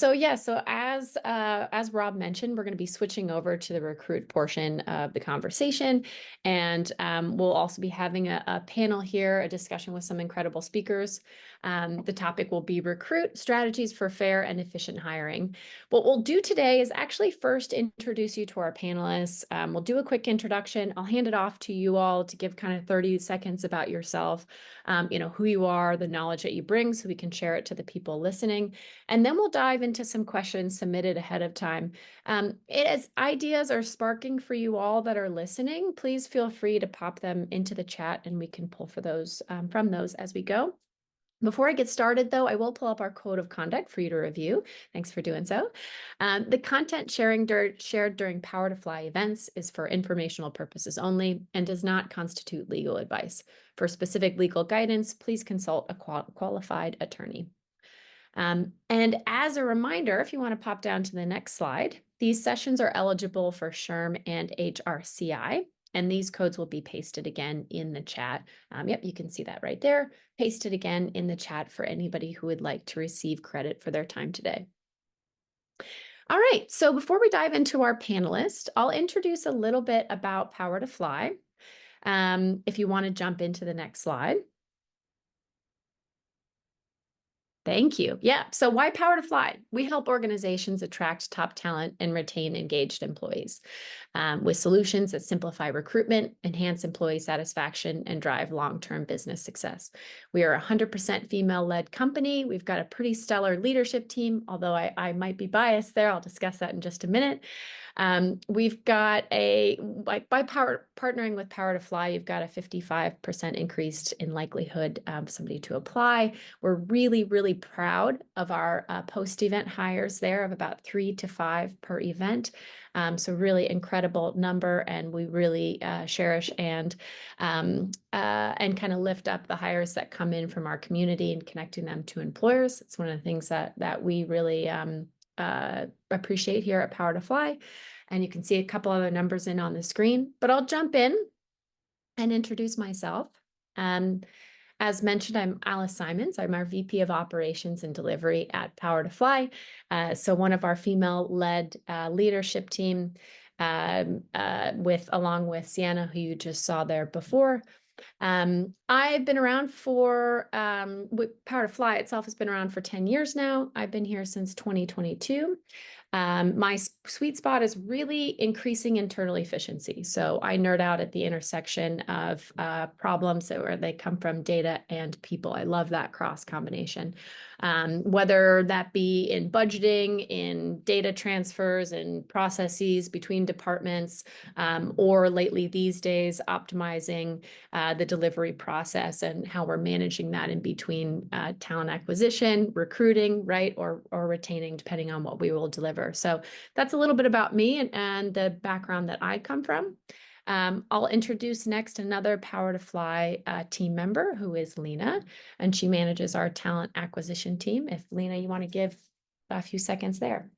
So as Rob mentioned, we're going to be switching over to the recruit portion of the conversation, and we'll also be having a panel here, a discussion with some incredible speakers. The topic will be recruit strategies for fair and efficient hiring. What we'll do today is actually first introduce you to our panelists. We'll do a quick introduction. I'll hand it off to you all to give kind of 30 seconds about yourself, who you are, the knowledge that you bring, so we can share it to the people listening. And then we'll dive into some questions submitted ahead of time. As ideas are sparking for you all that are listening, please feel free to pop them into the chat and we can pull for those from those as we go. Before I get started, though, I will pull up our code of conduct for you to review. Thanks for doing so. The content shared during Power to Fly events is for informational purposes only and does not constitute legal advice. For specific legal guidance, please consult a qualified attorney. And as a reminder, if you want to pop down to the next slide, these sessions are eligible for SHRM and HRCI. And these codes will be pasted again in the chat. Yep, you can see that right there. Pasted again in the chat for anybody who would like to receive credit for their time today. All right, so before we dive into our panelists, I'll introduce a little bit about Power to Fly. If you want to jump into the next slide. Thank you. Yeah. So why Power to Fly? We help organizations attract top talent and retain engaged employees with solutions that simplify recruitment, enhance employee satisfaction, and drive long-term business success. We are a 100% female-led company. We've got a pretty stellar leadership team, although I might be biased there. I'll discuss that in just a minute. We've got by partnering with Power to Fly, you've got a 55% increase in likelihood of somebody to apply. We're really, really proud of our post-event hires there of about 3 to 5 per event. So really incredible number, and we really cherish and kind of lift up the hires that come in from our community and connecting them to employers. It's one of the things that we really appreciate here at Power to Fly. And you can see a couple other numbers in on the screen, but I'll jump in and introduce myself. As mentioned, I'm Alice Simons. I'm our VP of Operations and Delivery at Power to Fly. So one of our female-led leadership team along with Sienna, who you just saw there before. I've been around for, Power to Fly itself has been around for 10 years now. I've been here since 2022. My sweet spot is really increasing internal efficiency. So I nerd out at the intersection of problems where they come from data and people. I love that cross combination. Whether that be in budgeting, in data transfers and processes between departments, or lately these days, optimizing the delivery process and how we're managing that in between talent acquisition, recruiting, right, or retaining, depending on what we will deliver. So that's a little bit about me and the background that I come from. I'll introduce next another Power to Fly team member, who is Lena, and she manages our talent acquisition team. If Lena, you want to give a few seconds there.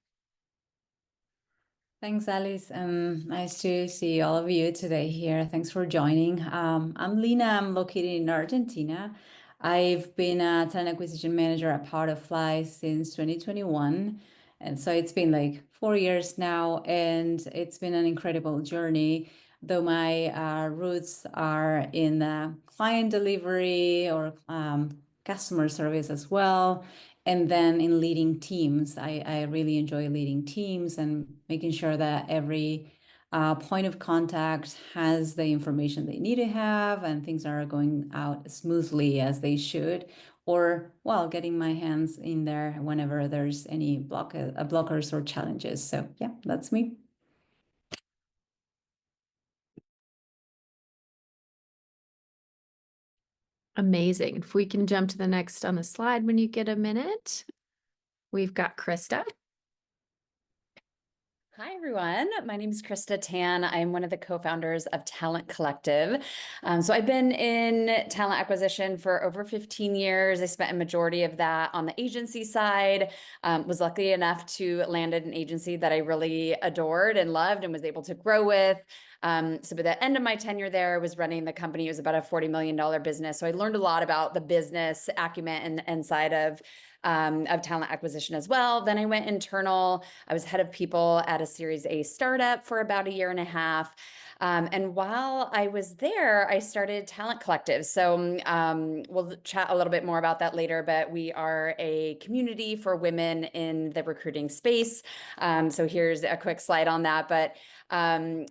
Thanks, Alice. Nice to see all of you today here. Thanks for joining. I'm Lena. I'm located in Argentina. I've been a talent acquisition manager at Power to Fly since 2021. And so it's been like 4 years now, and it's been an incredible journey. Though my roots are in client delivery or customer service as well, and then in leading teams. I really enjoy leading teams and making sure that every point of contact has the information they need to have and things are going out smoothly as they should, or well, getting my hands in there whenever there's any blockers or challenges. So yeah, that's me. Amazing. If we can jump to the next on the slide when you get a minute. We've got Krista. Hi, everyone. My name is Krista Tan. I'm one of the co-founders of Talent Collective. So I've been in talent acquisition for over 15 years. I spent a majority of that on the agency side, was lucky enough to land at an agency that I really adored and loved and was able to grow with. So by the end of my tenure there, I was running the company. It was about a $40 million business. So I learned a lot about the business acumen and side of of talent acquisition as well. Then I went internal. I was head of people at a Series A startup for about 1.5 years. And while I was there, I started Talent Collective. So we'll chat a little bit more about that later, but we are a community for women in the recruiting space. So here's a quick slide on that. But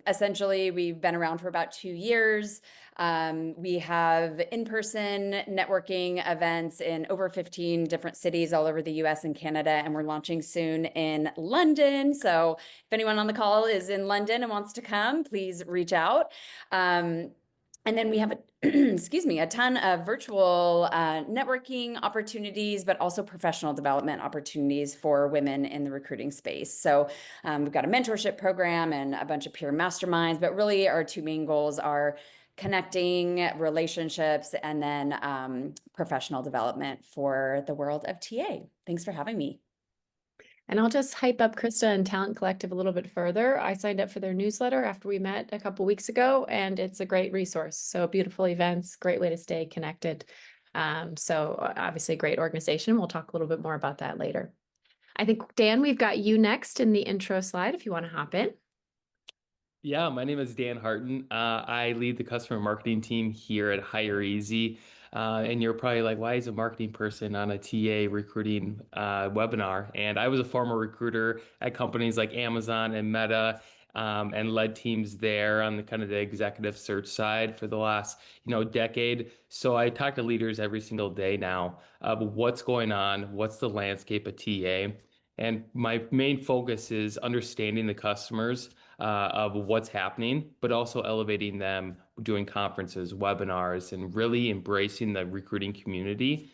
essentially, we've been around for about 2 years. We have in-person networking events in over 15 different cities all over the US and Canada, and we're launching soon in London. So if anyone on the call is in London and wants to come, please reach out. And then we have excuse me, a ton of virtual networking opportunities, but also professional development opportunities for women in the recruiting space. So we've got a mentorship program and a bunch of peer masterminds, but really our two main goals are connecting relationships and then professional development for the world of TA. Thanks for having me. And I'll just hype up Krista and Talent Collective a little bit further. I signed up for their newsletter after we met a couple weeks ago, and it's a great resource. So beautiful events, great way to stay connected. So obviously a great organization. We'll talk a little bit more about that later. I think, Dan, we've got you next in the intro slide if you want to hop in. Yeah, my name is Dan Harton. I lead the customer marketing team here at HireEasy. And you're probably like, why is a marketing person on a TA recruiting webinar? And I was a former recruiter at companies like Amazon and Meta, and led teams there on the kind of the executive search side for the last, decade. So I talk to leaders every single day now about what's going on, what's the landscape of TA. And my main focus is understanding the customers of what's happening, but also elevating them, doing conferences, webinars, and really embracing the recruiting community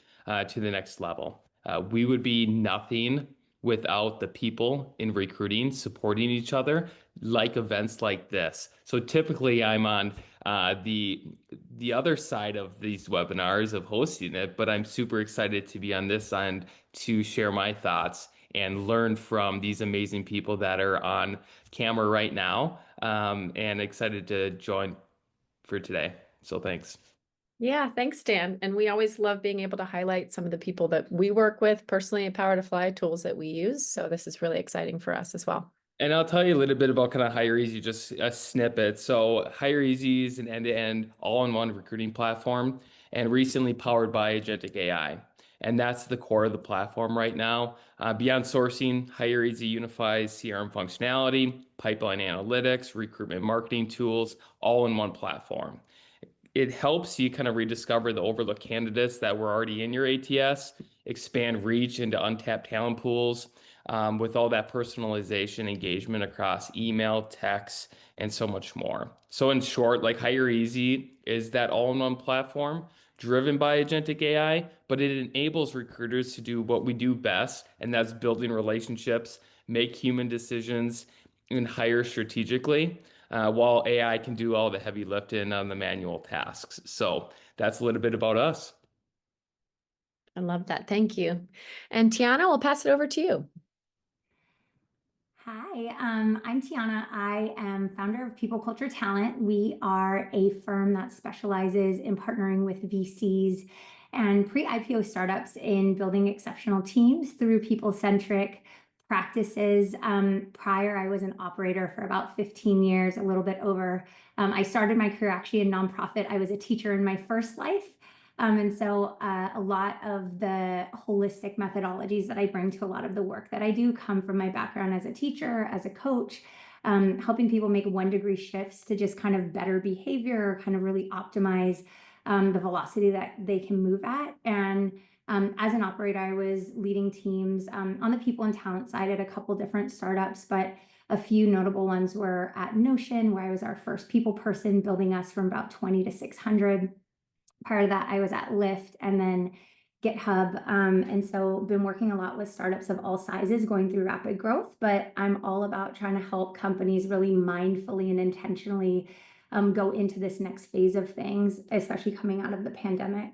to the next level. We would be nothing without the people in recruiting supporting each other, like events like this. So typically I'm on the other side of these webinars of hosting it, but I'm super excited to be on this end to share my thoughts and learn from these amazing people that are on camera right now, and excited to join for today. So thanks. Yeah, thanks, Dan. And we always love being able to highlight some of the people that we work with personally at Power to Fly, tools that we use. So this is really exciting for us as well. And I'll tell you a little bit about kind of HireEasy, just a snippet. So HireEasy is an end-to-end, all-in-one recruiting platform, and recently powered by agentic AI. And that's the core of the platform right now. Beyond sourcing, HireEasy unifies CRM functionality, pipeline analytics, recruitment marketing tools, all in one platform. It helps you kind of rediscover the overlooked candidates that were already in your ATS, expand reach into untapped talent pools, with all that personalization engagement across email, text, and so much more. So in short, like HireEasy is that all-in-one platform driven by agentic AI, but it enables recruiters to do what we do best, and that's building relationships, make human decisions, and hire strategically, while AI can do all the heavy lifting on the manual tasks. So that's a little bit about us. I love that. Thank you. And Tiana, we'll pass it over to you. Hi, I'm Tiana. I am founder of People Culture Talent. We are a firm that specializes in partnering with VCs and pre-IPO startups in building exceptional teams through people-centric practices. Prior, I was an operator for about 15 years, a little bit over. I started my career actually in nonprofit. I was a teacher in my first life. And so a lot of the holistic methodologies that I bring to a lot of the work that I do come from my background as a teacher, as a coach, helping people make 1-degree shifts to just kind of better behavior, kind of really optimize the velocity that they can move at. And as an operator, I was leading teams on the people and talent side at a couple different startups, but a few notable ones were at Notion, where I was our first people person, building us from about 20 to 600. Prior to that, I was at Lyft and then GitHub. And so been working a lot with startups of all sizes going through rapid growth, but I'm all about trying to help companies really mindfully and intentionally go into this next phase of things, especially coming out of the pandemic.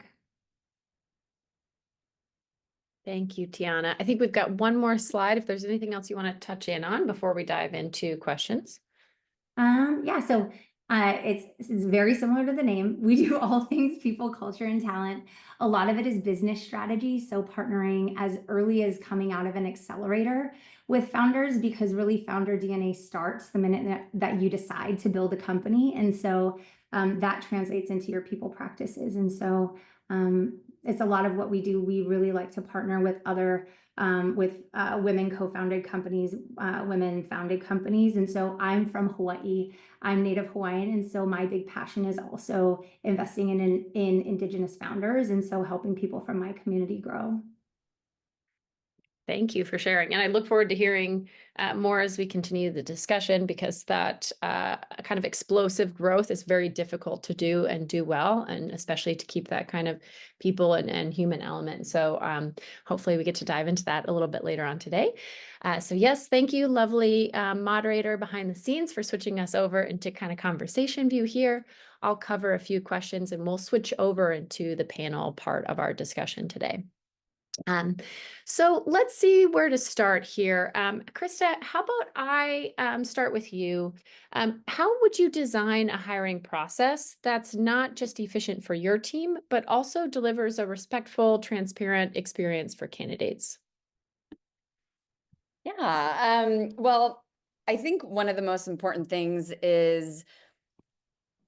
Thank you, Tiana. I think we've got one more slide. If there's anything else you want to touch in on before we dive into questions. Yeah, so It's very similar to the name. We do all things people, culture, and talent. A lot of it is business strategy. So partnering as early as coming out of an accelerator with founders, because really founder DNA starts the minute that you decide to build a company. And so that translates into your people practices. And so it's a lot of what we do. We really like to partner with other women co-founded companies, women founded companies. And so I'm from Hawaii. I'm Native Hawaiian, and so my big passion is also investing in Indigenous founders, and so helping people from my community grow. Thank you for sharing. And I look forward to hearing more as we continue the discussion, because that kind of explosive growth is very difficult to do and do well, and especially to keep that kind of people and human element. So hopefully we get to dive into that a little bit later on today. So yes, thank you, lovely moderator behind the scenes, for switching us over into kind of conversation view here. I'll cover a few questions and we'll switch over into the panel part of our discussion today. So let's see where to start here. Krista, how about I start with you? How would you design a hiring process that's not just efficient for your team, but also delivers a respectful, transparent experience for candidates? Yeah, well, I think one of the most important things is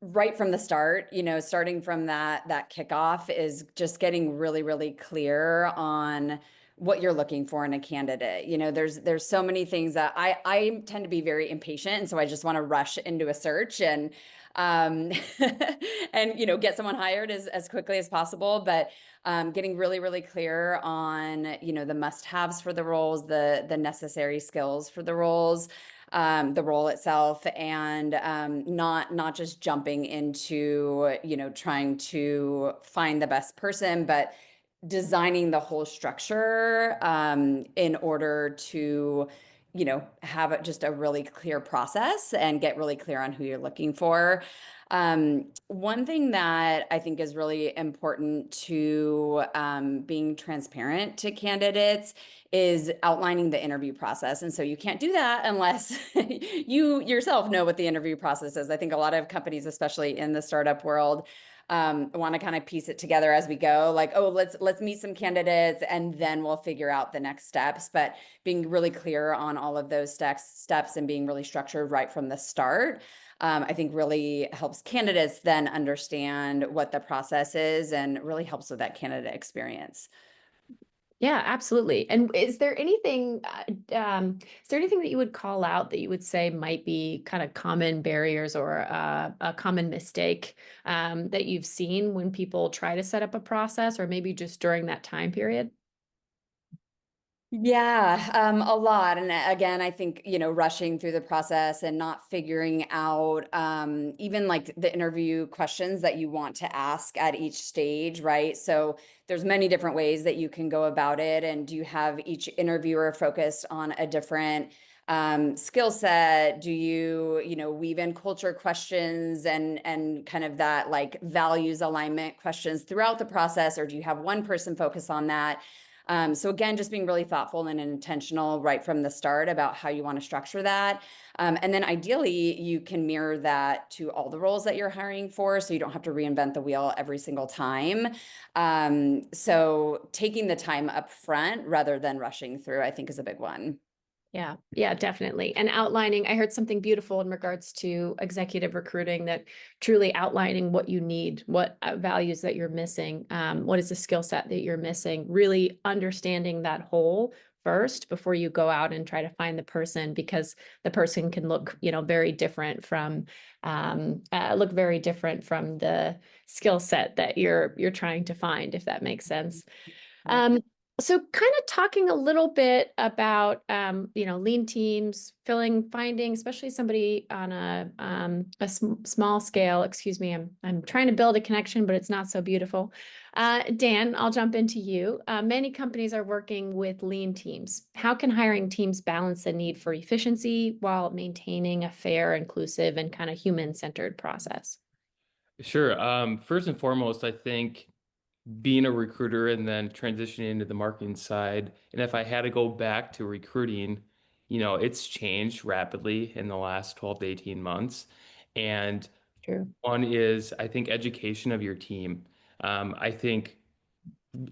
right from the start, starting from that kickoff, is just getting really, really clear on what you're looking for in a candidate. There's so many things that I tend to be very impatient, and so I just want to rush into a search and and get someone hired as quickly as possible. But getting really, really clear on the must-haves for the roles, the necessary skills for the roles, the role itself, and not just jumping into trying to find the best person, but designing the whole structure in order to have just a really clear process and get really clear on who you're looking for. One thing that I think is really important to being transparent to candidates is outlining the interview process. And so you can't do that unless you yourself know what the interview process is. I think a lot of companies, especially in the startup world, want to kind of piece it together as we go, like, oh, let's meet some candidates and then we'll figure out the next steps. But being really clear on all of those steps and being really structured right from the start, I think really helps candidates then understand what the process is, and really helps with that candidate experience. Yeah, absolutely. And is there anything that you would call out that you would say might be kind of common barriers or a common mistake that you've seen when people try to set up a process, or maybe just during that time period? Yeah, a lot. And again, I think, rushing through the process and not figuring out even like the interview questions that you want to ask at each stage, right? So there's many different ways that you can go about it. And do you have each interviewer focused on a different skill set? Do you, weave in culture questions and kind of that like values alignment questions throughout the process? Or do you have one person focus on that? So again, just being really thoughtful and intentional right from the start about how you want to structure that. And then ideally, you can mirror that to all the roles that you're hiring for, so you don't have to reinvent the wheel every single time. So taking the time up front rather than rushing through, I think, is a big one. Yeah, definitely. And outlining, I heard something beautiful in regards to executive recruiting, that truly outlining what you need, what values that you're missing, what is the skill set that you're missing, really understanding that whole first before you go out and try to find the person, because the person can look, very different from the skill set that you're trying to find, if that makes sense. So kind of talking a little bit about, lean teams, finding, especially somebody on a small scale. Excuse me, I'm trying to build a connection, but it's not so beautiful. Dan, I'll jump into you. Many companies are working with lean teams. How can hiring teams balance the need for efficiency while maintaining a fair, inclusive, and kind of human-centered process? Sure. First and foremost, I think being a recruiter and then transitioning into the marketing side, and if I had to go back to recruiting, it's changed rapidly in the last 12 to 18 months. And True. One is, I think, education of your team. I think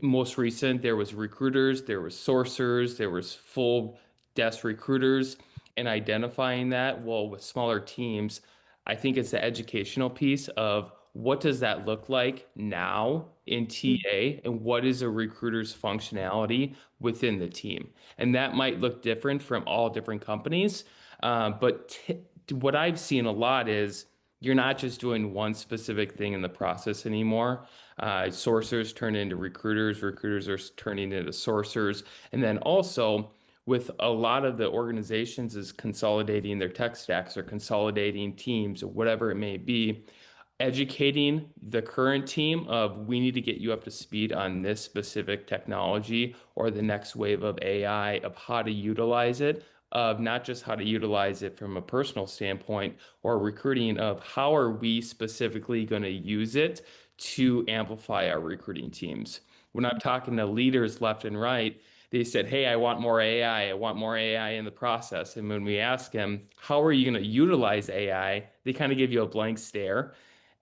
most recent, there was recruiters, there was sourcers, there was full desk recruiters, and identifying that, well, with smaller teams, I think it's the educational piece of what does that look like now in TA and what is a recruiter's functionality within the team. And that might look different from all different companies. But what I've seen a lot is you're not just doing one specific thing in the process anymore. Sourcers turn into recruiters, recruiters are turning into sourcers. And then also, with a lot of the organizations is consolidating their tech stacks or consolidating teams or whatever it may be, educating the current team of we need to get you up to speed on this specific technology or the next wave of AI, of how to utilize it, of not just how to utilize it from a personal standpoint or recruiting, of how are we specifically going to use it to amplify our recruiting teams. When I'm talking to leaders left and right, they said, hey, I want more AI. I want more AI in the process. And when we ask them, how are you going to utilize AI? They kind of give you a blank stare.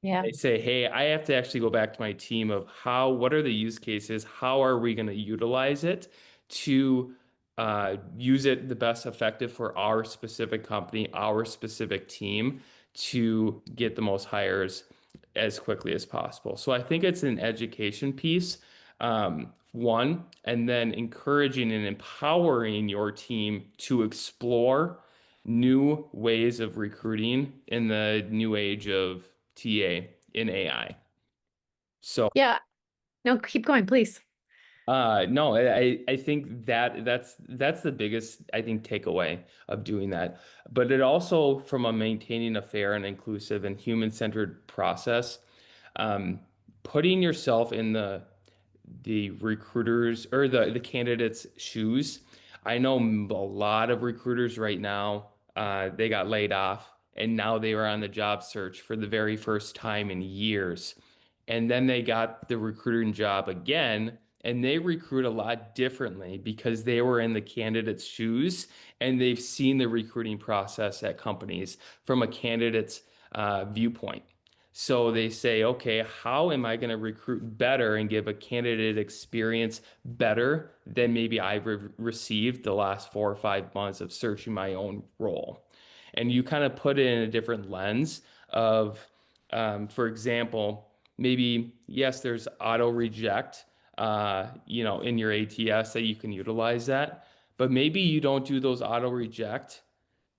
Yeah. They say, hey, I have to actually go back to my team of what are the use cases? How are we going to utilize it to use it the best effective for our specific company, our specific team to get the most hires as quickly as possible. So I think it's an education piece, one, and then encouraging and empowering your team to explore new ways of recruiting in the new age of TA in AI. So Yeah. No, keep going, please. no, I think that's the biggest, I think, takeaway of doing that. But it also, from a maintaining a fair and inclusive and human-centered process, um, putting yourself in the recruiters or the candidates' shoes. I know a lot of recruiters right now, they got laid off and now they were on the job search for the very first time in years. And then they got the recruiting job again, and they recruit a lot differently because they were in the candidate's shoes and they've seen the recruiting process at companies from a candidate's viewpoint. So they say, okay, how am I going to recruit better and give a candidate experience better than maybe I've received the last 4 or 5 months of searching my own role? And you kind of put it in a different lens of, for example, maybe, yes, there's auto reject, in your ATS that you can utilize that, but maybe you don't do those auto reject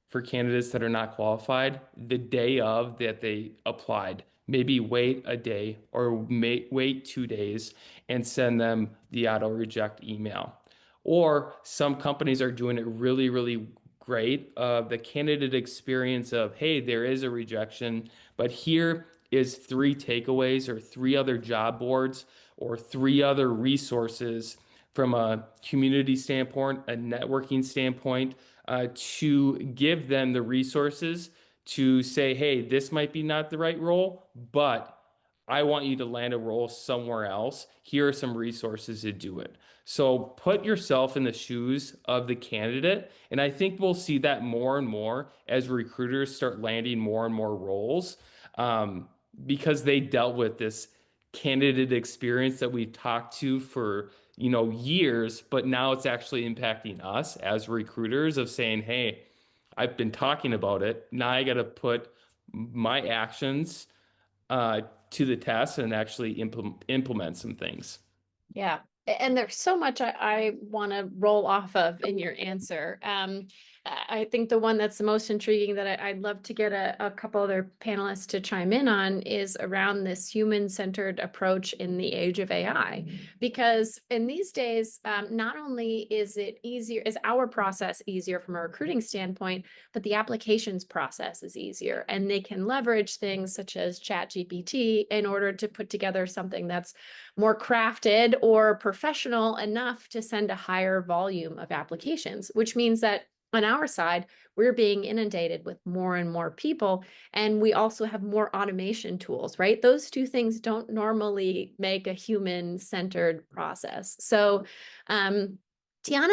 for candidates that are not qualified the day of that they applied. Maybe wait a day or wait 2 days and send them the auto reject email. Or some companies are doing it really, really great. The candidate experience of, hey, there is a rejection, but here is 3 takeaways or 3 other job boards or 3 other resources from a community standpoint, a networking standpoint, to give them the resources to say, hey, this might be not the right role, but I want you to land a role somewhere else. Here are some resources to do it. So put yourself in the shoes of the candidate. And I think we'll see that more and more as recruiters start landing more and more roles, because they dealt with this candidate experience that we've talked to for years, but now it's actually impacting us as recruiters of saying, hey, I've been talking about it. Now I got to put my actions to the test and actually implement some things. Yeah. And there's so much I want to roll off of in your answer. I think the one that's the most intriguing that I'd love to get a couple other panelists to chime in on is around this human-centered approach in the age of AI. Because in these days, not only is our process easier from a recruiting standpoint, but the applications process is easier. And they can leverage things such as ChatGPT in order to put together something that's more crafted or professional enough to send a higher volume of applications, which means that on our side, we're being inundated with more and more people, and we also have more automation tools, right? Those two things don't normally make a human-centered process. So, Tiana,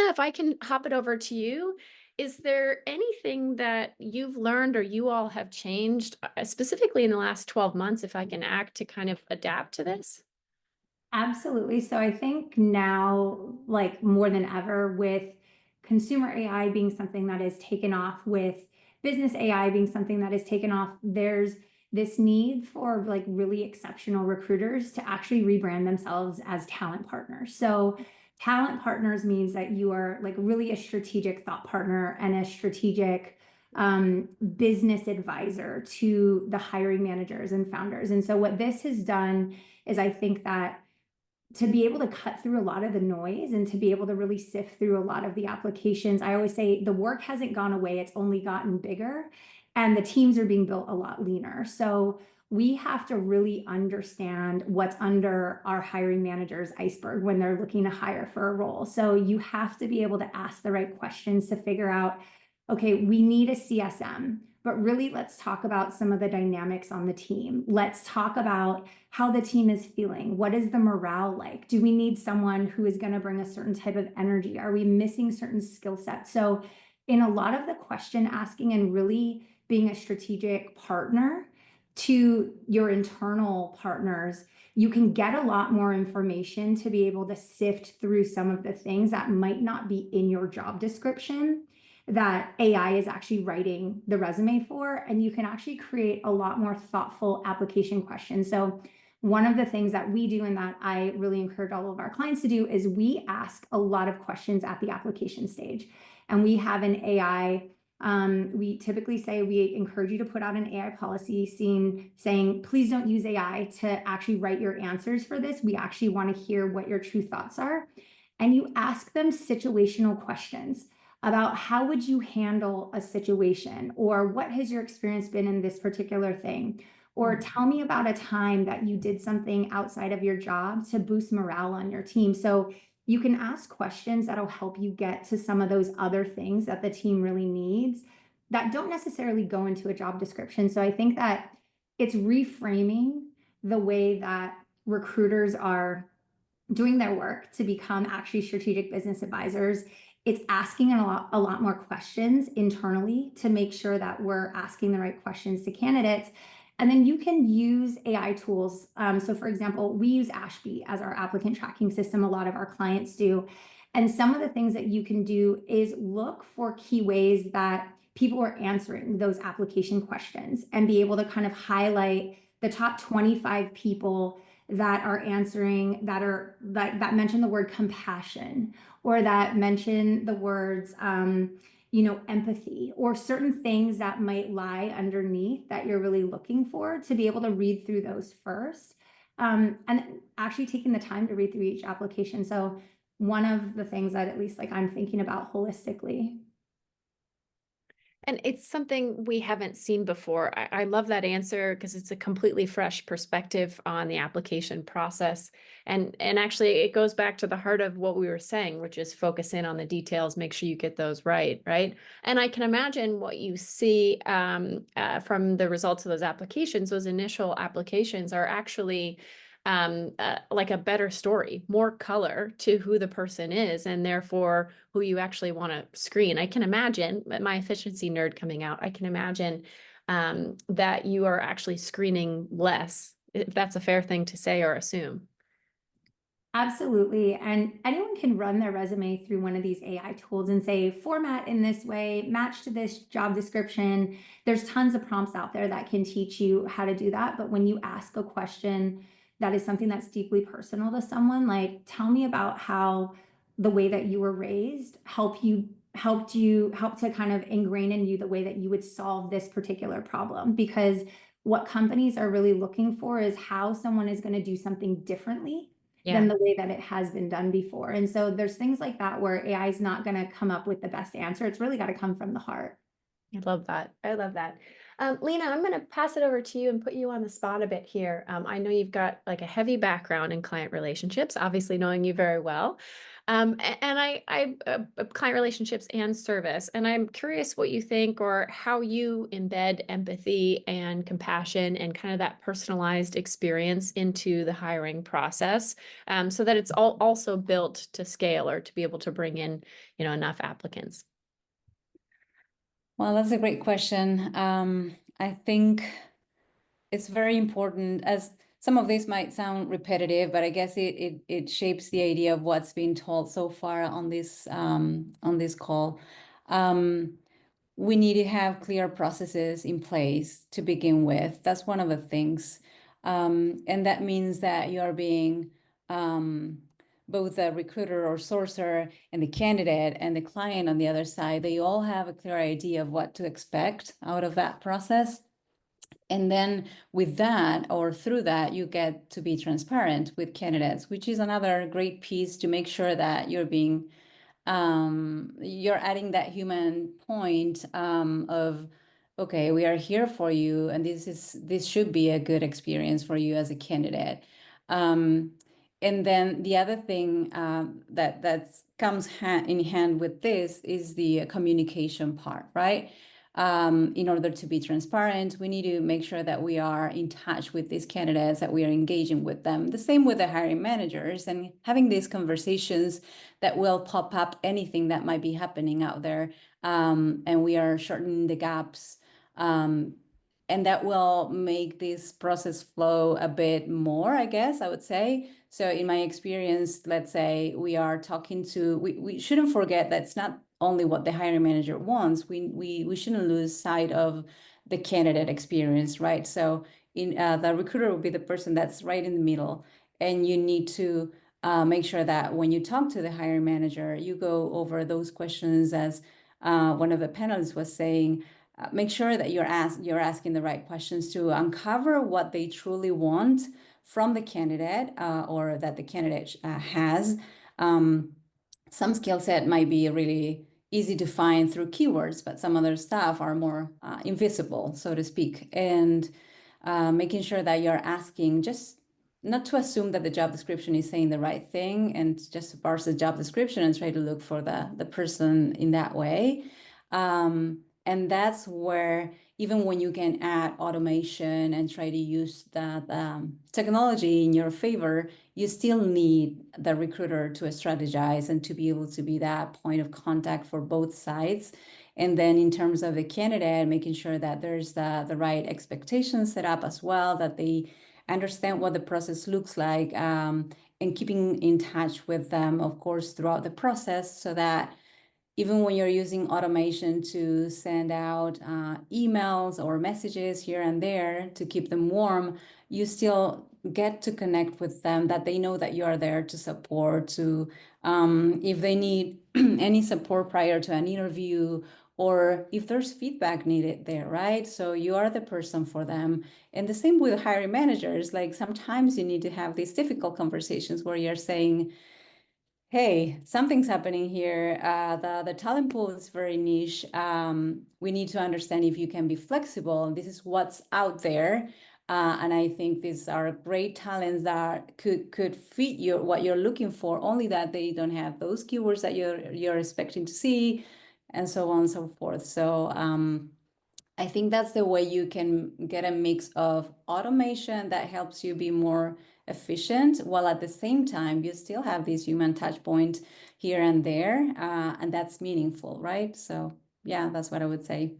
if I can hop it over to you, Is there anything that you've learned or you all have changed, specifically in the last 12 months, if I can act to kind of adapt to this? Absolutely. So I think now, like more than ever, with consumer AI being something that is taken off, with business AI being something that is taken off, there's this need for like really exceptional recruiters to actually rebrand themselves as talent partners. So talent partners means that you are like really a strategic thought partner and a strategic business advisor to the hiring managers and founders. And so what this has done is I think that to be able to cut through a lot of the noise and to be able to really sift through a lot of the applications, I always say the work hasn't gone away, it's only gotten bigger, and the teams are being built a lot leaner. So we have to really understand what's under our hiring manager's iceberg when they're looking to hire for a role. So you have to be able to ask the right questions to figure out, okay, we need a CSM, but really let's talk about some of the dynamics on the team. Let's talk about how the team is feeling. What is the morale like? Do we need someone who is going to bring a certain type of energy? Are we missing certain skill sets? So in a lot of the question asking and really being a strategic partner to your internal partners, you can get a lot more information to be able to sift through some of the things that might not be in your job description that AI is actually writing the resume for, and you can actually create a lot more thoughtful application questions. So one of the things that we do and that I really encourage all of our clients to do is we ask a lot of questions at the application stage. And we have an AI, we typically say we encourage you to put out an AI policy saying, please don't use AI to actually write your answers for this. We actually want to hear what your true thoughts are. And you ask them situational questions about how would you handle a situation, or what has your experience been in this particular thing, or tell me about a time that you did something outside of your job to boost morale on your team. So you can ask questions that'll help you get to some of those other things that the team really needs that don't necessarily go into a job description. So I think that it's reframing the way that recruiters are doing their work to become actually strategic business advisors. It's asking a lot more questions internally to make sure that we're asking the right questions to candidates. And then you can use AI tools. So for example, we use Ashby as our applicant tracking system. A lot of our clients do. And some of the things that you can do is look for key ways that people are answering those application questions and be able to kind of highlight the top 25 people that are answering that mention the word compassion, or that mention the words empathy, or certain things that might lie underneath that you're really looking for, to be able to read through those first, and actually taking the time to read through each application. So one of the things that at least like I'm thinking about holistically. And it's something we haven't seen before. I love that answer because it's a completely fresh perspective on the application process. And actually it goes back to the heart of what we were saying, which is focus in on the details, make sure you get those right? And I can imagine what you see from the results of those applications. Those initial applications are actually like a better story, more color to who the person is, and therefore who you actually want to screen. I can imagine, my efficiency nerd coming out, I can imagine that you are actually screening less, if that's a fair thing to say or assume. Absolutely. And anyone can run their resume through one of these AI tools and say, format in this way, match to this job description. There's tons of prompts out there that can teach you how to do that. But when you ask a question that is something that's deeply personal to someone, like, tell me about how the way that you were raised helped to kind of ingrain in you the way that you would solve this particular problem. Because what companies are really looking for is how someone is going to do something differently than the way that it has been done before. And so there's things like that where AI is not going to come up with the best answer. It's really got to come from the heart. I love that. I love that. Lena, I'm going to pass it over to you and put you on the spot a bit here. I know you've got like a heavy background in client relationships, obviously knowing you very well. And I client relationships and service. And I'm curious what you think, or how you embed empathy and compassion and kind of that personalized experience into the hiring process, so that it's also built to scale, or to be able to bring in, enough applicants. Well, that's a great question. I think it's very important, as some of this might sound repetitive, but I guess it shapes the idea of what's been told so far on this call. We need to have clear processes in place to begin with. That's one of the things. And that means that you are being both the recruiter or sourcer and the candidate and the client on the other side, they all have a clear idea of what to expect out of that process. And then with that or through that, you get to be transparent with candidates, which is another great piece to make sure that you're adding that human point of, okay, we are here for you, and this should be a good experience for you as a candidate. And then the other thing that comes in hand with this is the communication part, right? In order to be transparent, we need to make sure that we are in touch with these candidates, that we are engaging with them. The same with the hiring managers, and having these conversations that will pop up anything that might be happening out there. And we are shortening the gaps. And that will make this process flow a bit more, I guess I would say. So in my experience, let's say we are talking to, we shouldn't forget that it's not only what the hiring manager wants. We shouldn't lose sight of the candidate experience, right? So the recruiter will be the person that's right in the middle, and you need to make sure that when you talk to the hiring manager, you go over those questions as one of the panelists was saying. Make sure that you're asking the right questions to uncover what they truly want from the candidate or that the candidate has. Some skill set might be really easy to find through keywords, but some other stuff are more invisible, so to speak. And making sure that you're asking, just not to assume that the job description is saying the right thing and just to parse the job description and try to look for the person in that way. And that's where, even when you can add automation and try to use that technology in your favor, you still need the recruiter to strategize and to be able to be that point of contact for both sides. And then in terms of the candidate, making sure that there's the right expectations set up as well, that they understand what the process looks like, and keeping in touch with them, of course, throughout the process, so that even when you're using automation to send out emails or messages here and there to keep them warm, you still get to connect with them, that they know that you are there to support, to if they need any support prior to an interview, or if there's feedback needed there, right? So you are the person for them. And the same with hiring managers. Like sometimes you need to have these difficult conversations where you're saying, hey, something's happening here. The talent pool is very niche. We need to understand if you can be flexible. This is what's out there. And I think these are great talents that could fit what you're looking for, only that they don't have those keywords that you're expecting to see, and so on and so forth. So I think that's the way you can get a mix of automation that helps you be more efficient, while at the same time you still have this human touch point here and there, and that's meaningful, right? So yeah, that's what I would say.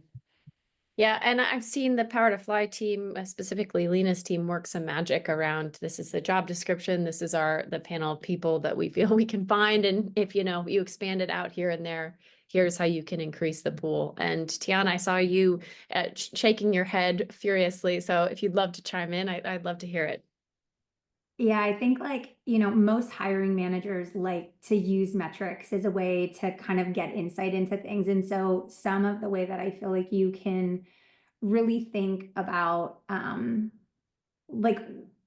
Yeah, and I've seen the Power to Fly team, specifically Lena's team, work some magic around, this is the job description, this is the panel of people that we feel we can find, and if you expand it out here and there, here's how you can increase the pool. And Tiana, I saw you shaking your head furiously, so if you'd love to chime in, I'd love to hear it. Yeah, I think most hiring managers like to use metrics as a way to kind of get insight into things. And so some of the way that I feel like you can really think about,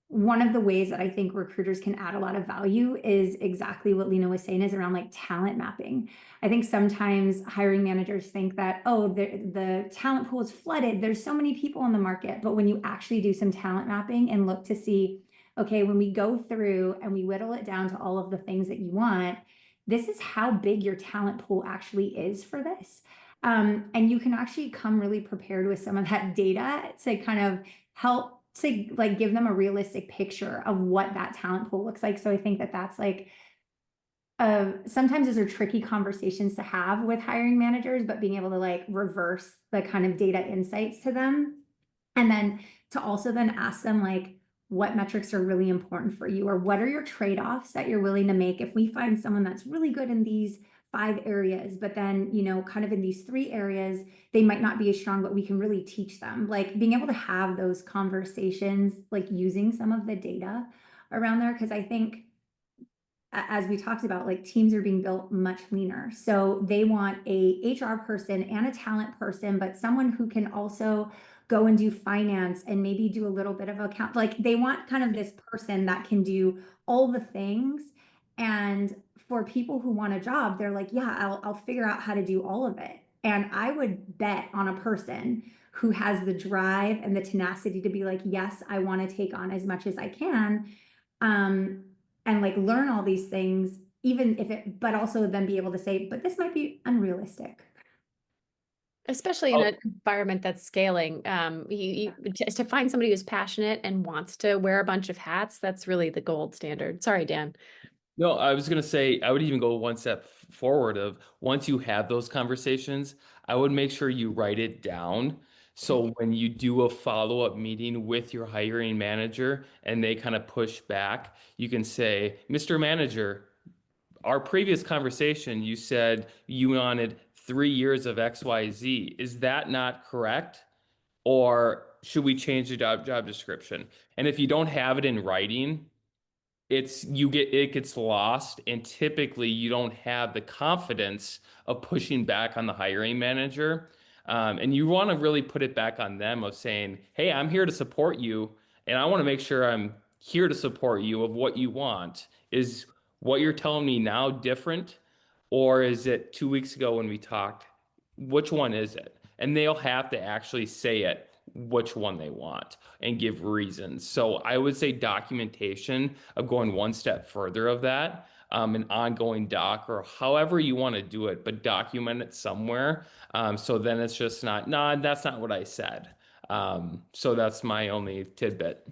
one of the ways that I think recruiters can add a lot of value is exactly what Lena was saying, is around talent mapping. I think sometimes hiring managers think that, oh, the talent pool is flooded, there's so many people on the market. But when you actually do some talent mapping and look to see, okay, when we go through and we whittle it down to all of the things that you want, this is how big your talent pool actually is for this. And you can actually come really prepared with some of that data to kind of help to give them a realistic picture of what that talent pool looks like. So I think that that's sometimes those are tricky conversations to have with hiring managers, but being able to like reverse the kind of data insights to them. And then to also then ask them like, what metrics are really important for you, or what are your trade-offs that you're willing to make if we find someone that's really good in these 5 areas, but then, you know, kind of in these 3 areas, they might not be as strong, but we can really teach them. Like being able to have those conversations, like using some of the data around there, because I think as we talked about, like teams are being built much leaner. So they want a HR person and a talent person, but someone who can also go and do finance and maybe do a little bit of account. Like they want kind of this person that can do all the things. And for people who want a job, they're like, yeah, I'll figure out how to do all of it. And I would bet on a person who has the drive and the tenacity to be like, yes, I want to take on as much as I can. And like learn all these things, even if it, but also then be able to say, but this might be unrealistic. Especially in an environment that's scaling, to find somebody who's passionate and wants to wear a bunch of hats, that's really the gold standard. Sorry, Dan. No, I was going to say, I would even go one step forward of once you have those conversations, I would make sure you write it down. So when you do a follow-up meeting with your hiring manager and they kind of push back, you can say, Mr. Manager, our previous conversation, you said you wanted 3 years of XYZ. Is that not correct? Or should we change the job description? And if you don't have it in writing, it gets lost, and typically you don't have the confidence of pushing back on the hiring manager. And you want to really put it back on them of saying, hey, I'm here to support you, and I want to make sure I'm here to support you of what you want. Is what you're telling me now different, or is it 2 weeks ago when we talked? Which one is it? And they'll have to actually say it, which one they want, and give reasons. So I would say documentation of going one step further of that, an ongoing doc or however you want to do it, but document it somewhere. So then it's just not, nah, that's not what I said. So that's my only tidbit.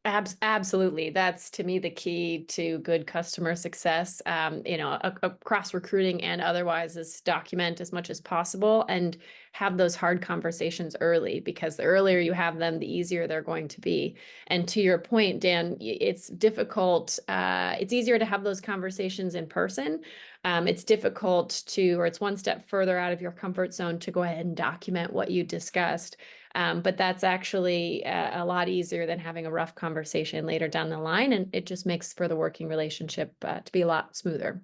Absolutely. That's to me the key to good customer success. Across recruiting and otherwise is document as much as possible and have those hard conversations early, because the earlier you have them, the easier they're going to be. And to your point, Dan, it's difficult. It's easier to have those conversations in person. It's difficult or it's one step further out of your comfort zone to go ahead and document what you discussed. But that's actually a lot easier than having a rough conversation later down the line. And it just makes for the working relationship to be a lot smoother.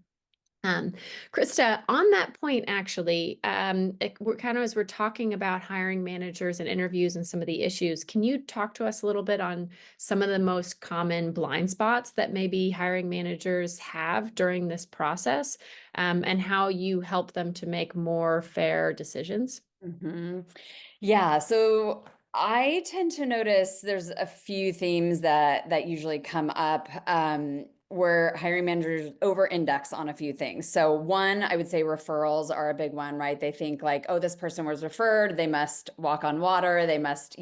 Krista, on that point, actually, we're kind of, as we're talking about hiring managers and interviews and some of the issues, can you talk to us a little bit on some of the most common blind spots that maybe hiring managers have during this process, and how you help them to make more fair decisions? Mm-hmm. Yeah, so I tend to notice there's a few themes that usually come up where hiring managers over-index on a few things. So one, I would say referrals are a big one, right? They think like, oh, this person was referred, they must walk on water, they must,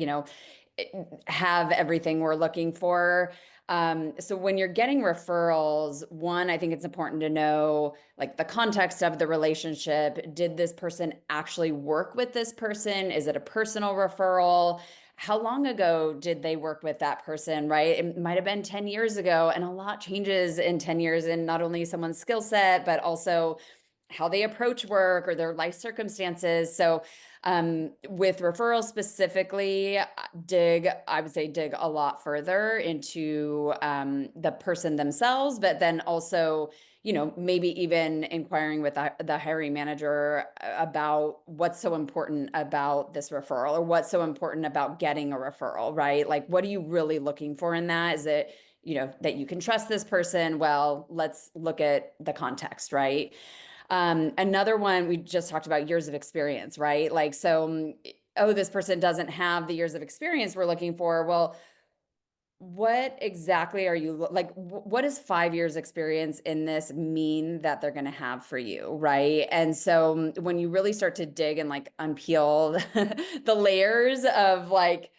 have everything we're looking for. So when you're getting referrals, one, I think it's important to know like the context of the relationship. Did this person actually work with this person? Is it a personal referral? How long ago did they work with that person, right? It might have been 10 years ago, and a lot changes in 10 years in not only someone's skill set, but also how they approach work or their life circumstances. So with referrals specifically, I would say dig a lot further into the person themselves, but then also, maybe even inquiring with the hiring manager about what's so important about this referral, or what's so important about getting a referral, right? Like, what are you really looking for in that? Is it, that you can trust this person? Well, let's look at the context, right? Another one, we just talked about years of experience, right? Like, so, oh, this person doesn't have the years of experience we're looking for. Well, what exactly are you like? What does 5 years experience in this mean that they're going to have for you, right? And so when you really start to dig and like unpeel the layers of like,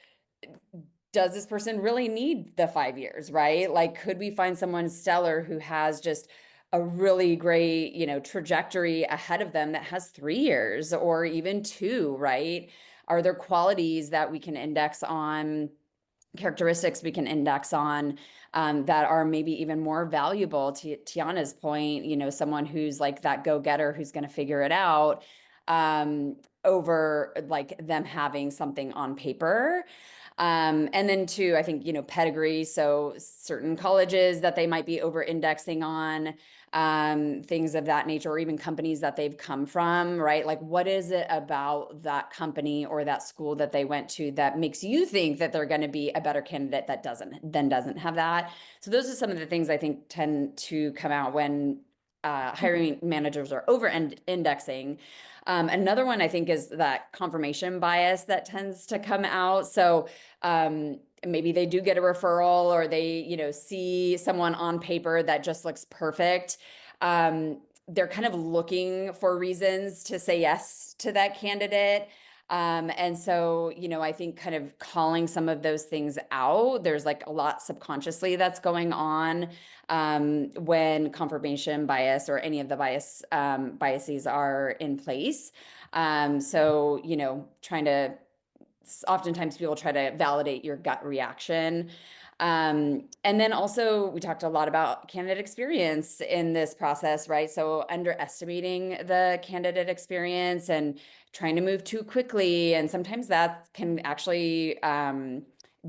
does this person really need the 5 years, right? Like, could we find someone stellar who has just a really great, trajectory ahead of them that has 3 years or even 2, right? Are there qualities that we can index on, characteristics we can index on, that are maybe even more valuable, to Tiana's point, someone who's like that go-getter who's going to figure it out, over like them having something on paper. And then two, I think, pedigree. So certain colleges that they might be over indexing on, things of that nature, or even companies that they've come from, right? Like, what is it about that company or that school that they went to that makes you think that they're going to be a better candidate that doesn't have that? So those are some of the things I think tend to come out when hiring managers are over indexing. Another one I think is that confirmation bias that tends to come out. So maybe they do get a referral, or they, see someone on paper that just looks perfect. They're kind of looking for reasons to say yes to that candidate. And so, I think kind of calling some of those things out, there's like a lot subconsciously that's going on when confirmation bias or any of the biases are in place. So, oftentimes people try to validate your gut reaction. And then also we talked a lot about candidate experience in this process, right? So underestimating the candidate experience and trying to move too quickly. And sometimes that can actually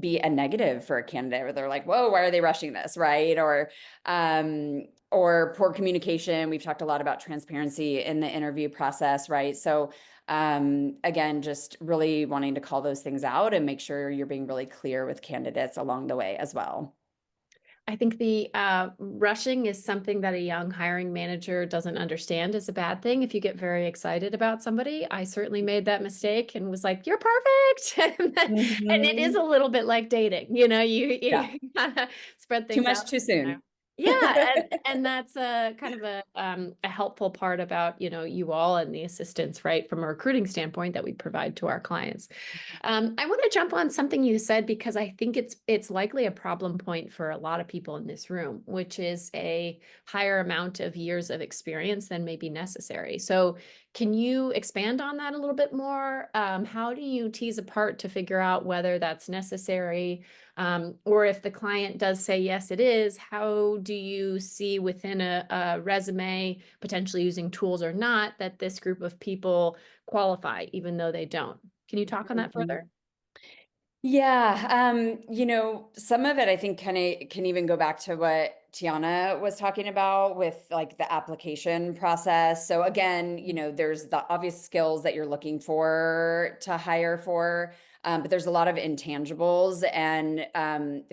be a negative for a candidate, where they're like, whoa, why are they rushing this, right? Or poor communication. We've talked a lot about transparency in the interview process, right? So again, just really wanting to call those things out and make sure you're being really clear with candidates along the way as well. I think the rushing is something that a young hiring manager doesn't understand is a bad thing. If you get very excited about somebody, I certainly made that mistake and was like, "You're perfect," and it is a little bit like dating. You Yeah. kind of spread Too things much out. too soon. Yeah, and that's a kind of a helpful part about you all and the assistance, right, from a recruiting standpoint that we provide to our clients. I want to jump on something you said, because I think it's likely a problem point for a lot of people in this room, which is a higher amount of years of experience than may be necessary. So can you expand on that a little bit more? How do you tease apart to figure out whether that's necessary? Or if the client does say, yes, it is, how do you see within a resume, potentially using tools or not, that this group of people qualify, even though they don't? Can you talk on that further? Yeah, some of it I think kind of can even go back to what Tiana was talking about with like the application process. So again, there's the obvious skills that you're looking for to hire for, but there's a lot of intangibles, and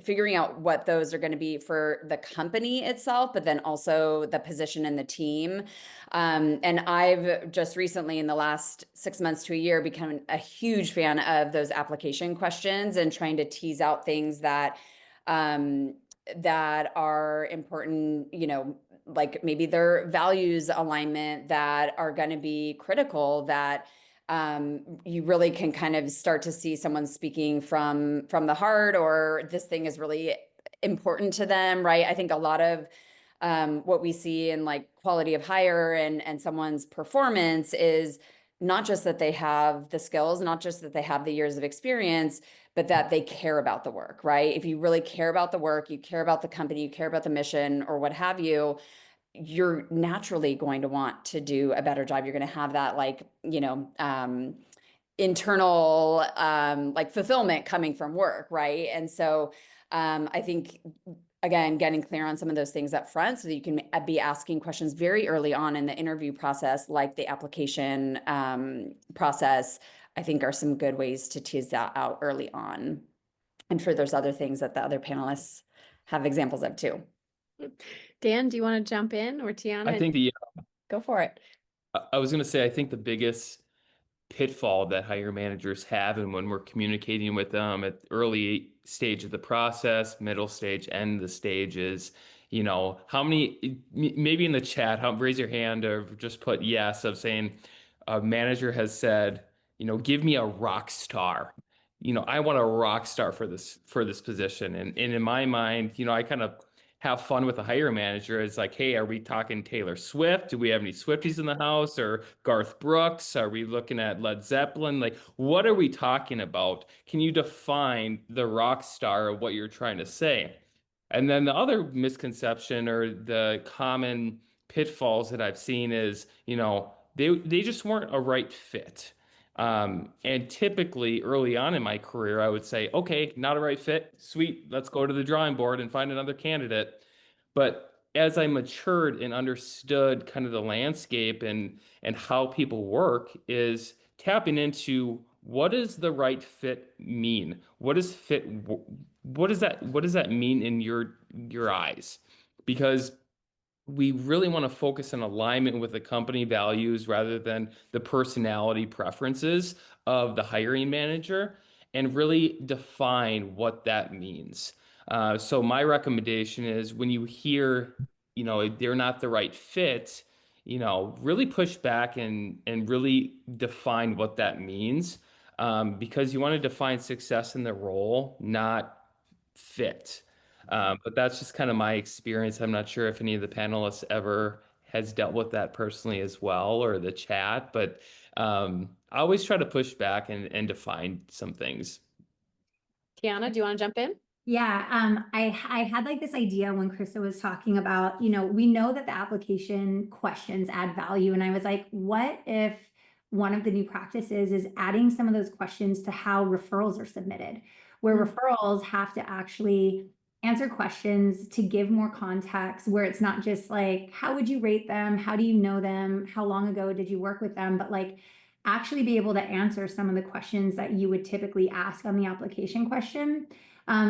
figuring out what those are going to be for the company itself, but then also the position and the team. And I've just recently, in the last 6 months to a year, become a huge fan of those application questions and trying to tease out things that that are important, like maybe their values alignment that are going to be critical, that you really can kind of start to see someone speaking from the heart, or this thing is really important to them, right? I think a lot of what we see in like quality of hire and someone's performance is not just that they have the skills, not just that they have the years of experience, but that they care about the work, right? If you really care about the work, you care about the company, you care about the mission or what have you, you're naturally going to want to do a better job. You're going to have that like, internal like fulfillment coming from work, right? And so I think, again, getting clear on some of those things up front so that you can be asking questions very early on in the interview process, like the application process, I think are some good ways to tease that out early on. I'm sure there's other things that the other panelists have examples of too. Dan, do you want to jump in, or Tiana? I think Go for it. I was going to say, I think the biggest pitfall that hire managers have, and when we're communicating with them at early stage of the process, middle stage, end the stage, is, how many, maybe in the chat, raise your hand or just put yes, of saying a manager has said, give me a rock star. I want a rock star for this position. And in my mind, I kind of have fun with the hiring manager. It's like, hey, are we talking Taylor Swift? Do we have any Swifties in the house, or Garth Brooks? Are we looking at Led Zeppelin? Like, what are we talking about? Can you define the rock star of what you're trying to say? And then the other misconception or the common pitfalls that I've seen is, they just weren't a right fit. And typically early on in my career, I would say, okay, not a right fit. Sweet, let's go to the drawing board and find another candidate. But as I matured and understood kind of the landscape and how people work, is tapping into what does the right fit mean? What does fit what does that mean in your eyes? Because we really want to focus on alignment with the company values rather than the personality preferences of the hiring manager, and really define what that means. So my recommendation is, when you hear, they're not the right fit, really push back and really define what that means. Because you want to define success in the role, not fit. But that's just kind of my experience. I'm not sure if any of the panelists ever has dealt with that personally as well, or the chat, but I always try to push back and define some things. Tiana, do you want to jump in? Yeah, I had like this idea when Krista was talking about, we know that the application questions add value. And I was like, what if one of the new practices is adding some of those questions to how referrals are submitted, where referrals have to actually answer questions to give more context, where it's not just like, how would you rate them? How do you know them? How long ago did you work with them? But like, actually be able to answer some of the questions that you would typically ask on the application question.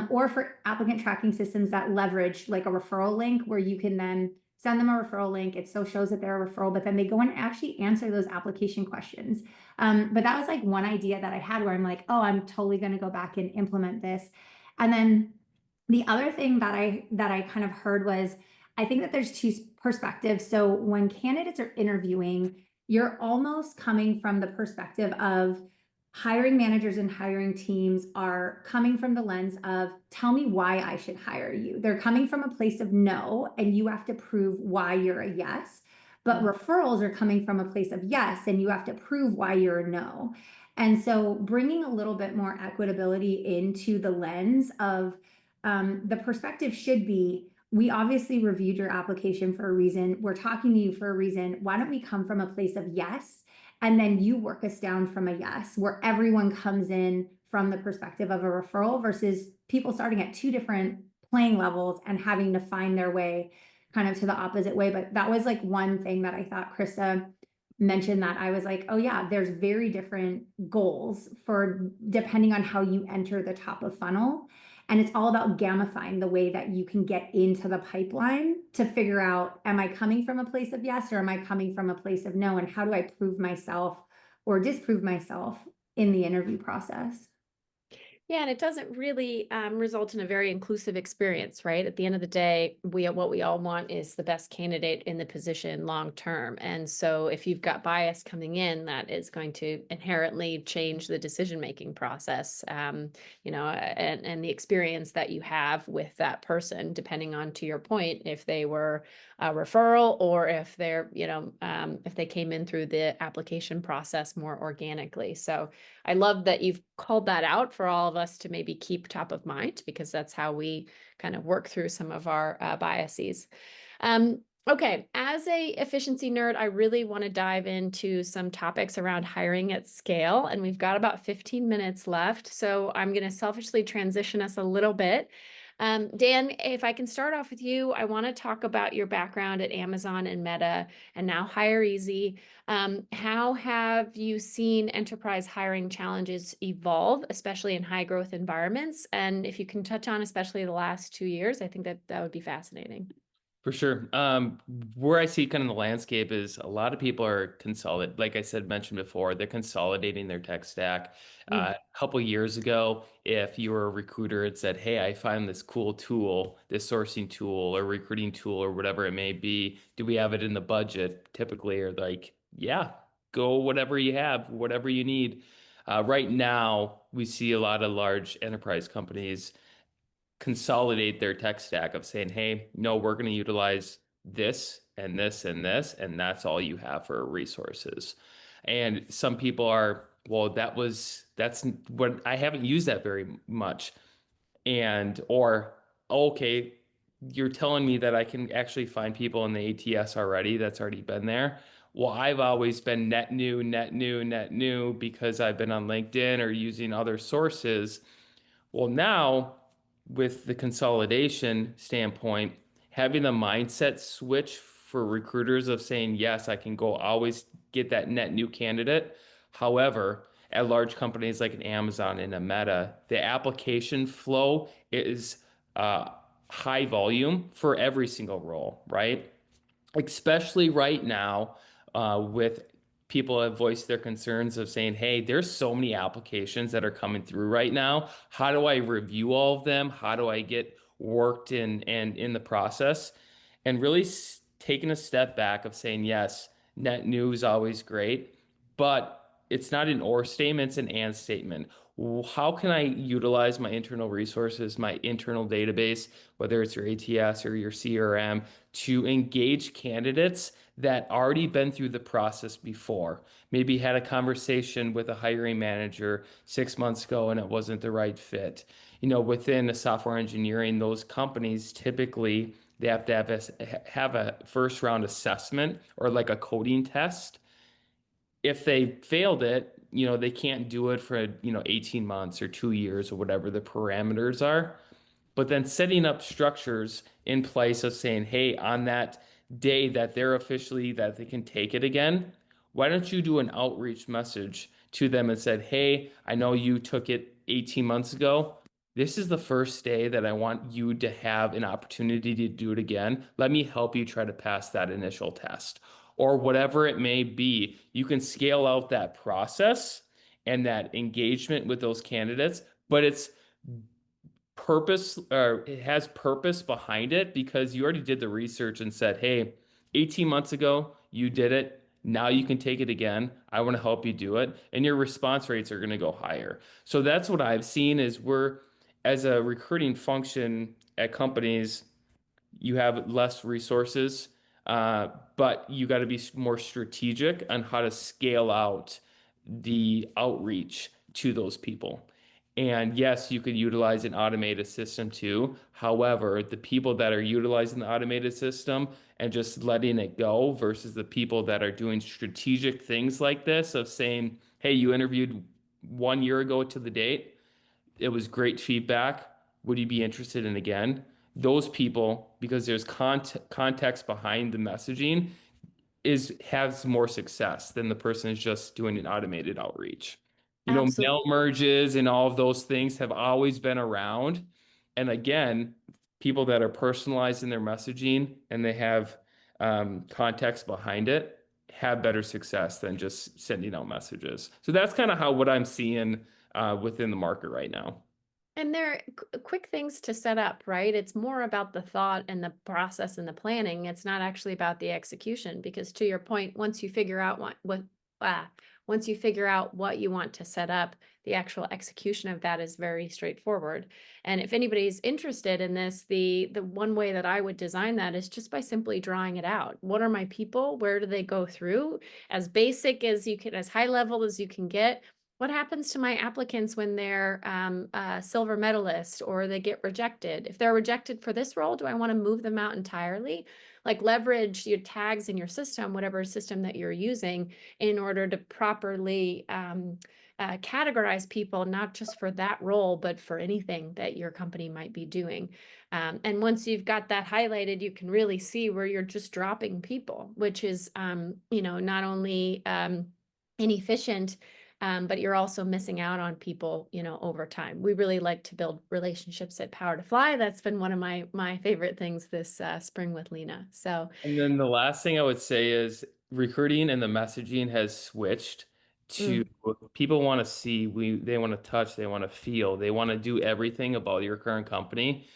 Or for applicant tracking systems that leverage like a referral link, where you can then send them a referral link. It still shows that they're a referral, but then they go and actually answer those application questions. But that was like one idea that I had, where I'm like, oh, I'm totally going to go back and implement this. And then the other thing that I kind of heard was, I think that there's two perspectives. So when candidates are interviewing, you're almost coming from the perspective of, hiring managers and hiring teams are coming from the lens of, tell me why I should hire you. They're coming from a place of no, and you have to prove why you're a yes. But referrals are coming from a place of yes, and you have to prove why you're a no. And so bringing a little bit more equitability into the lens of, the perspective should be, we obviously reviewed your application for a reason. We're talking to you for a reason. Why don't we come from a place of yes? And then you work us down from a yes, where everyone comes in from the perspective of a referral, versus people starting at two different playing levels and having to find their way kind of to the opposite way. But that was like one thing that I thought Krista mentioned, that I was like, oh yeah, there's very different goals for depending on how you enter the top of funnel. And it's all about gamifying the way that you can get into the pipeline to figure out, am I coming from a place of yes, or am I coming from a place of no? And how do I prove myself or disprove myself in the interview process? Yeah, and it doesn't really result in a very inclusive experience, right? At the end of the day, what we all want is the best candidate in the position long term. And so if you've got bias coming in, that is going to inherently change the decision-making process, and the experience that you have with that person, depending on, to your point, if they were a referral, or if they're, if they came in through the application process more organically. So I love that you've called that out for all of us to maybe keep top of mind, because that's how we kind of work through some of our biases. Okay, as a efficiency nerd, I really want to dive into some topics around hiring at scale, and we've got about 15 minutes left. So I'm going to selfishly transition us a little bit. Dan, if I can start off with you, I want to talk about your background at Amazon and Meta, and now HireEasy. How have you seen enterprise hiring challenges evolve, especially in high growth environments? And if you can touch on especially the last 2 years, I think that would be fascinating. For sure. Where I see kind of the landscape is, a lot of people are consolidating. Like I said, mentioned before, they're consolidating their tech stack. A couple years ago, if you were a recruiter and said, "Hey, I found this cool tool, this sourcing tool or recruiting tool or whatever it may be. Do we have it in the budget?" Typically, are like, "Yeah, go whatever you have, whatever you need." Right now, we see a lot of large enterprise companies consolidate their tech stack of saying, hey, no, we're going to utilize this and this and this, and that's all you have for resources. And some people are, well, that's what I haven't used that very much. And, or, okay, you're telling me that I can actually find people in the ATS already that's already been there. Well, I've always been net new, net new, net new because I've been on LinkedIn or using other sources. Well, now with the consolidation standpoint, having the mindset switch for recruiters of saying, yes, I can go always get that net new candidate. However, at large companies like an Amazon and a Meta, the application flow is high volume for every single role, right? Especially right now, with people have voiced their concerns of saying, hey, there's so many applications that are coming through right now. How do I review all of them? How do I get worked in and in the process? And really taking a step back of saying, yes, net new is always great, but it's not an or statement, it's an and statement. How can I utilize my internal resources, my internal database, whether it's your ATS or your CRM, to engage candidates that already been through the process before? Maybe had a conversation with a hiring manager 6 months ago and it wasn't the right fit. Within a software engineering, those companies typically they have to have a first round assessment or like a coding test. If they failed it, they can't do it for, 18 months or 2 years or whatever the parameters are. But then setting up structures in place of saying, hey, on that day that they're officially that they can take it again, why don't you do an outreach message to them and said, hey, I know you took it 18 months ago. This is the first day that I want you to have an opportunity to do it again. Let me help you try to pass that initial test or whatever it may be. You can scale out that process and that engagement with those candidates, but it's purpose or it has purpose behind it because you already did the research and said, hey, 18 months ago, you did it. Now you can take it again. I want to help you do it. And your response rates are going to go higher. So that's what I've seen is we're, as a recruiting function at companies, you have less resources, but you got to be more strategic on how to scale out the outreach to those people. And yes, you could utilize an automated system too. However, the people that are utilizing the automated system and just letting it go versus the people that are doing strategic things like this of saying, hey, you interviewed 1 year ago to the date. It was great feedback. Would you be interested in again? Those people, because there's context behind the messaging, has more success than the person is just doing an automated outreach. Absolutely. Mail merges and all of those things have always been around. And again, people that are personalized in their messaging and they have context behind it have better success than just sending out messages. So that's kind of how what I'm seeing within the market right now. And they're quick things to set up, right? It's more about the thought and the process and the planning. It's not actually about the execution because to your point, once you figure out once you figure out what you want to set up, the actual execution of that is very straightforward. And if anybody's interested in this, the one way that I would design that is just by simply drawing it out. What are my people? Where do they go through? As basic as you can, as high level as you can get. What happens to my applicants when they're a silver medalist or they get rejected? If they're rejected for this role, do I want to move them out entirely? Like leverage your tags in your system, whatever system that you're using, in order to properly categorize people, not just for that role, but for anything that your company might be doing. And once you've got that highlighted, you can really see where you're just dropping people, which is, not only inefficient, but you're also missing out on people, over time. We really like to build relationships at Power to Fly. That's been one of my favorite things this spring with Lena. So, And then the last thing I would say is recruiting and the messaging has switched to people want to see, they want to touch, they want to feel, they want to do everything about your current company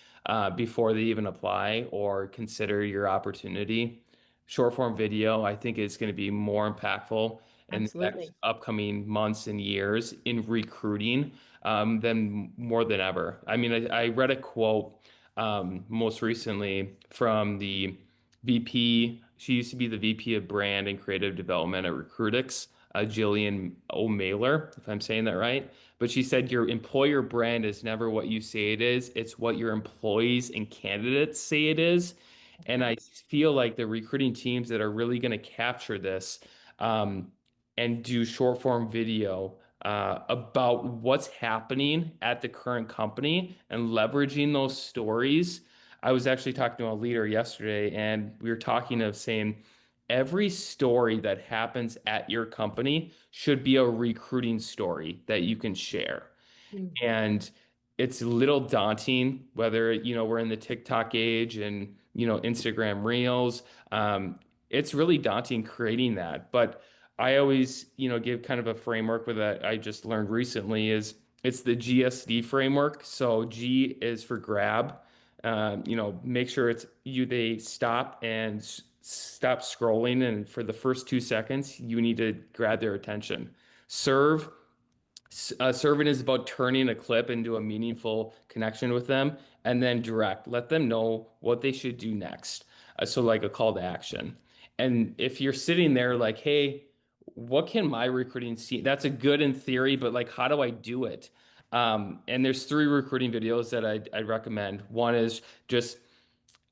before they even apply or consider your opportunity. Short form video, I think, is going to be more impactful. in the next Absolutely. upcoming months and years in recruiting than more than ever. I mean, I read a quote most recently from the VP. She used to be the VP of Brand and Creative Development at Recruitix, Jillian O'Mailer, if I'm saying that right. But she said your employer brand is never what you say it is. It's what your employees and candidates say it is. And I feel like the recruiting teams that are really going to capture this um, and do short form video about what's happening at the current company and leveraging those stories. I was actually talking to a leader yesterday, and we were talking of saying every story that happens at your company should be a recruiting story that you can share. Mm. And it's a little daunting whether, we're in the TikTok age and, Instagram Reels. It's really daunting creating that. But I always, give kind of a framework with that I just learned recently is it's the GSD framework. So G is for grab. Make sure they stop and stop scrolling. And for the first 2 seconds, you need to grab their attention. Serve. Serving is about turning a clip into a meaningful connection with them, and then direct. Let them know what they should do next. So, like a call to action. And if you're sitting there like, hey, what can my recruiting see? That's a good in theory, but like, how do I do it? And there's 3 recruiting videos that I'd recommend. One is just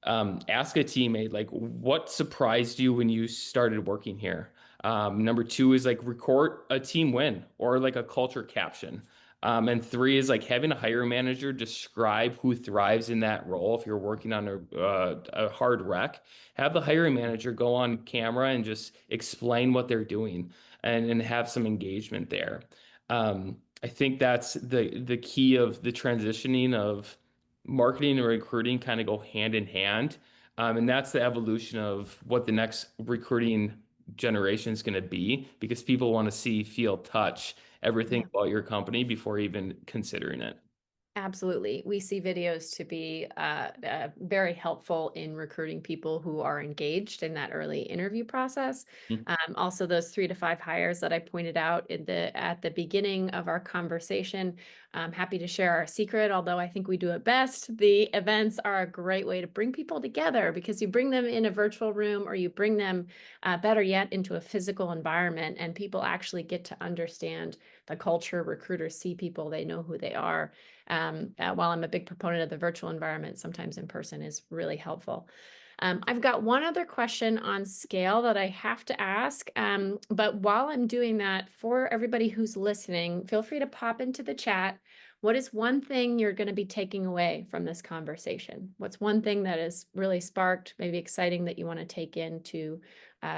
ask a teammate, like, what surprised you when you started working here? Number 2 is like record a team win or like a culture caption. And 3 is like having a hiring manager describe who thrives in that role. If you're working on a hard rec, have the hiring manager go on camera and just explain what they're doing and have some engagement there. I think that's the key of the transitioning of marketing and recruiting kind of go hand in hand. And that's the evolution of what the next recruiting generation is going to be because people want to see, feel, touch everything about your company before even considering it. Absolutely. We see videos to be very helpful in recruiting people who are engaged in that early interview process. Also, those 3 to 5 hires that I pointed out at the beginning of our conversation. I'm happy to share our secret, although I think we do it best. The events are a great way to bring people together because you bring them in a virtual room or you bring them, better yet, into a physical environment, and people actually get to understand the culture. Recruiters see people, they know who they are. While I'm a big proponent of the virtual environment, sometimes in person is really helpful. I've got one other question on scale that I have to ask. But while I'm doing that, for everybody who's listening, feel free to pop into the chat. What is one thing you're going to be taking away from this conversation? What's one thing that is really sparked, maybe exciting that you want to take into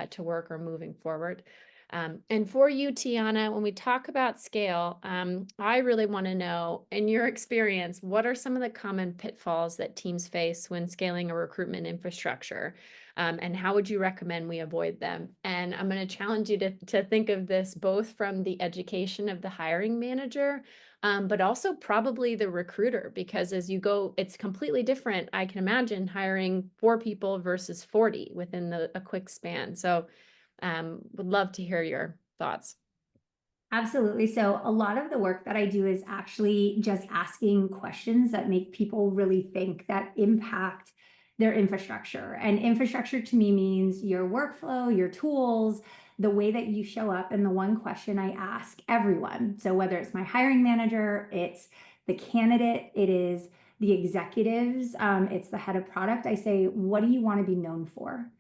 to work or moving forward? And for you, Tiana, when we talk about scale, I really want to know, in your experience, what are some of the common pitfalls that teams face when scaling a recruitment infrastructure? And how would you recommend we avoid them? And I'm going to challenge you to think of this both from the education of the hiring manager, but also probably the recruiter, because as you go, it's completely different. I can imagine hiring 4 people versus 40 within a quick span. So would love to hear your thoughts. Absolutely. So a lot of the work that I do is actually just asking questions that make people really think, that impact their infrastructure. And infrastructure to me means your workflow, your tools, the way that you show up. And the one question I ask everyone, so whether it's my hiring manager, it's the candidate, it is the executives, it's the head of product, I say, what do you want to be known for?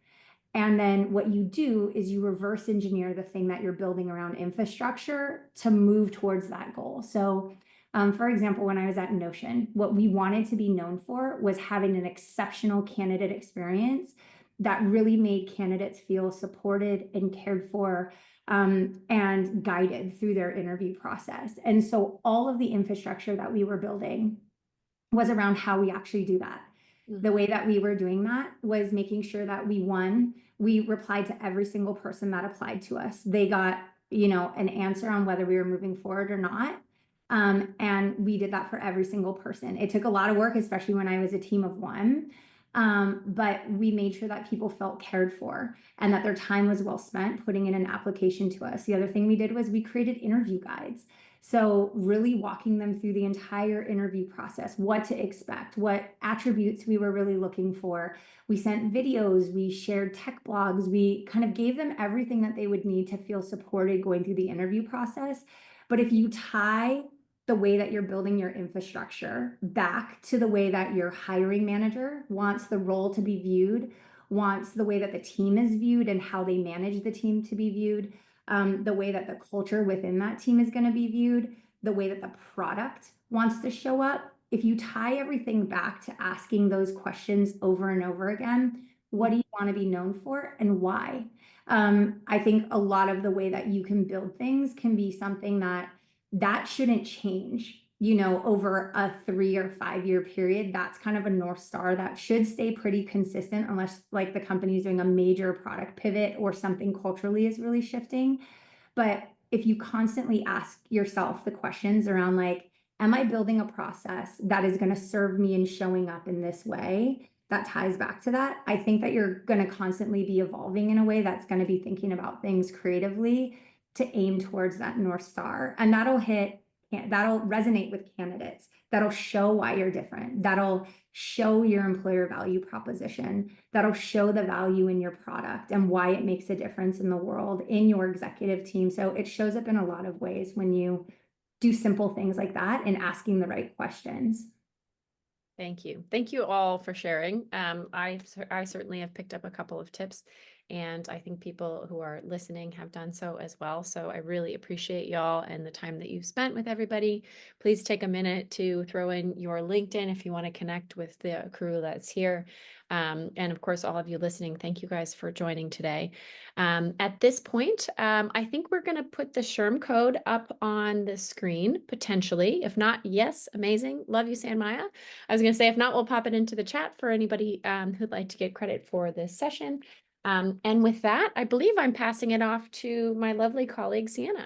And then what you do is you reverse engineer the thing that you're building around infrastructure to move towards that goal. So, for example, when I was at Notion, what we wanted to be known for was having an exceptional candidate experience that really made candidates feel supported and cared for, and guided through their interview process. And so all of the infrastructure that we were building was around how we actually do that. The way that we were doing that was making sure that we replied to every single person that applied to us. They got, an answer on whether we were moving forward or not. And we did that for every single person. It took a lot of work, especially when I was a team of 1. But we made sure that people felt cared for and that their time was well spent putting in an application to us. The other thing we did was we created interview guides. So really walking them through the entire interview process, what to expect, what attributes we were really looking for. We sent videos, we shared tech blogs, we kind of gave them everything that they would need to feel supported going through the interview process. But if you tie the way that you're building your infrastructure back to the way that your hiring manager wants the role to be viewed, wants the way that the team is viewed and how they manage the team to be viewed, the way that the culture within that team is going to be viewed, the way that the product wants to show up. If you tie everything back to asking those questions over and over again, what do you want to be known for and why? I think a lot of the way that you can build things can be something that shouldn't change, over a 3 or 5 year period. That's kind of a North Star that should stay pretty consistent unless like the company is doing a major product pivot or something culturally is really shifting. But if you constantly ask yourself the questions around like, am I building a process that is going to serve me in showing up in this way? That ties back to that. I think that you're going to constantly be evolving in a way that's going to be thinking about things creatively to aim towards that North Star. And that'll resonate with candidates. That'll show why you're different. That'll show your employer value proposition. That'll show the value in your product and why it makes a difference in the world, in your executive team. So it shows up in a lot of ways when you do simple things like that and asking the right questions. Thank you. Thank you all for sharing. I certainly have picked up a couple of tips, and I think people who are listening have done so as well. So I really appreciate y'all and the time that you've spent with everybody. Please take a minute to throw in your LinkedIn if you want to connect with the crew that's here. And of course, all of you listening, thank you guys for joining today. At this point, I think we're going to put the SHRM code up on the screen, potentially. If not, yes, amazing. Love you, San Maya. I was going to say, if not, we'll pop it into the chat for anybody who'd like to get credit for this session. And with that, I believe I'm passing it off to my lovely colleague, Sienna.